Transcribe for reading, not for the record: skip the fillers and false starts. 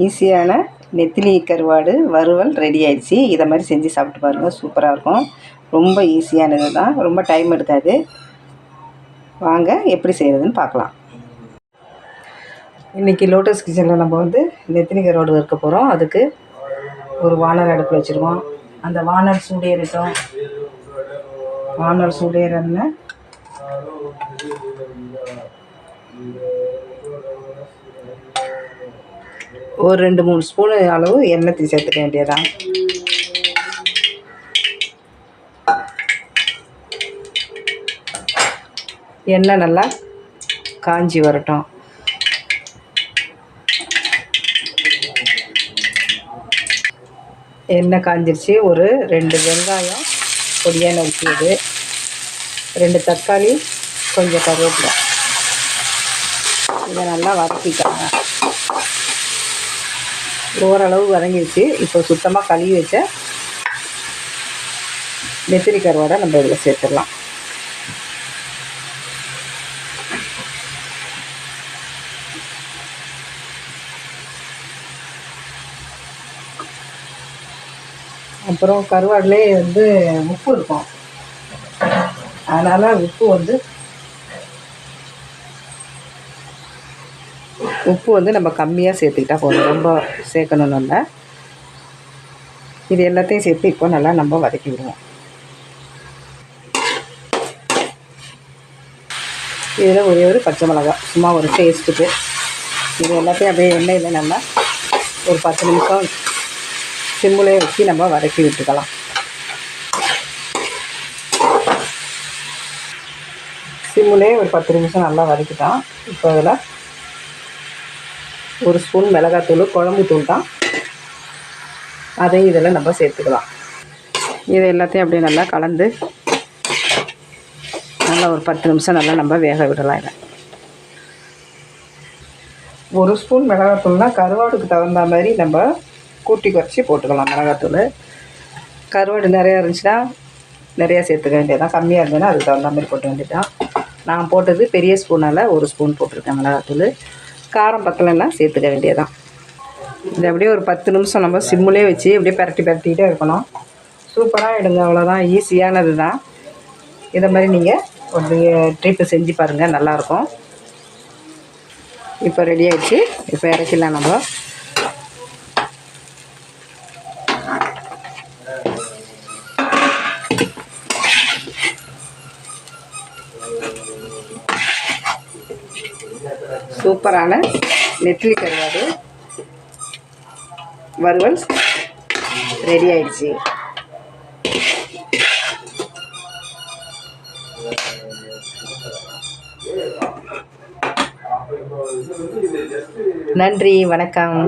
ஈஸியான நெத்திலி கருவாடு வறுவல் ரெடி ஆயிடுச்சு. இதை மாதிரி செஞ்சு சாப்பிட்டு பாருங்கள், சூப்பராக இருக்கும். ரொம்ப ஈஸியானது தான், ரொம்ப டைம் எடுக்காது. வாங்க எப்படி செய்கிறதுன்னு பார்க்கலாம். இன்றைக்கி லோட்டஸ் கிச்சனில் நம்ம நெத்திலி கருவாடு வறுக்க போகிறோம். அதுக்கு ஒரு வானல் அடுப்பில் வச்சுருவோம். அந்த வானல் சூடேறட்டும். வானல் சூடேறன்னு ஒரு 2-3 ஸ்பூனு அளவு எண்ணெய் சேர்த்துக்க வேண்டியதான். எண்ணெய் நல்லா காஞ்சி வரட்டும். எண்ணெய் காஞ்சிருச்சு. ஒரு 2 வெங்காயம் பொடியாக நறுக்கியது, 2 தக்காளி, கொஞ்சம் கருவேப்பிலை, இதை நல்லா வதக்கிட்டாங்க. ஓரளவு வதங்கிடுச்சு. இப்போ சுத்தமாக கழுவி வச்ச நெத்திலி கருவாடை நம்ம இதில் சேர்த்துடலாம். அப்புறம் கருவாடிலே உப்பு இருக்கும், அதனால் உப்பு நம்ம கம்மியாக சேர்த்துக்கிட்டா போதும், ரொம்ப சேர்க்கணுன்னு இல்லை. இது எல்லாத்தையும் சேர்த்து இப்போ நல்லா நம்ம வதக்கி விடுவோம். இதில் ஒரே ஒரு பச்சை மிளகாய், சும்மா ஒரு டேஸ்ட்டுக்கு. இது எல்லாத்தையும் அப்படியே எண்ணெயில் நல்லா ஒரு 10 நிமிஷம் சிம்முலே வச்சு நம்ம வதக்கி விட்டுக்கலாம். சிம்முலே ஒரு 10 நிமிஷம் நல்லா வதக்கிட்டோம். இப்போ அதில் 1 ஸ்பூன் மிளகாத்தூள், குழம்பு தூள் தான், அதையும் இதில் நம்ம சேர்த்துக்கலாம். இதை எல்லாத்தையும் அப்படியே நல்லா கலந்து நல்லா ஒரு 10 நிமிஷம் நல்லா நம்ம வேக விடலாம். இதை 1 ஸ்பூன் மிளகாத்தூள்னால் கருவாடுக்கு தகுந்த மாதிரி நம்ம கூட்டி குறைச்சி போட்டுக்கலாம். மிளகாத்தூள் கருவாடு நிறையா இருந்துச்சுன்னா நிறையா சேர்த்துக்க வேண்டியதான், கம்மியாக இருந்ததுன்னா அதுக்கு தகுந்த மாதிரி போட்ட வேண்டியதான். நான் போட்டது பெரிய ஸ்பூனால் 1 ஸ்பூன் போட்டிருக்கேன் மிளகாத்தூள். காரம் பத்தலைன்னா சேர்த்துக்க வேண்டியதான். இது அப்படியே ஒரு 10 நிமிஷம் நம்ம சிம்முலே வச்சு அப்படியே பரட்டிக்கிட்டே இருக்கணும். சூப்பராக எடுங்க, அவ்வளோதான், ஈஸியானது தான். இதை மாதிரி நீங்கள் ஒரு ட்ரிப்பு செஞ்சு பாருங்கள், நல்லாயிருக்கும். இப்போ ரெடி ஆகிடுச்சு. இப்போ இறக்கிடலாம் நம்ம. சூப்பரான நெத்திலி கருவாடு வறுவல் ரெடி ஆயிடுச்சு. நன்றி, வணக்கம்.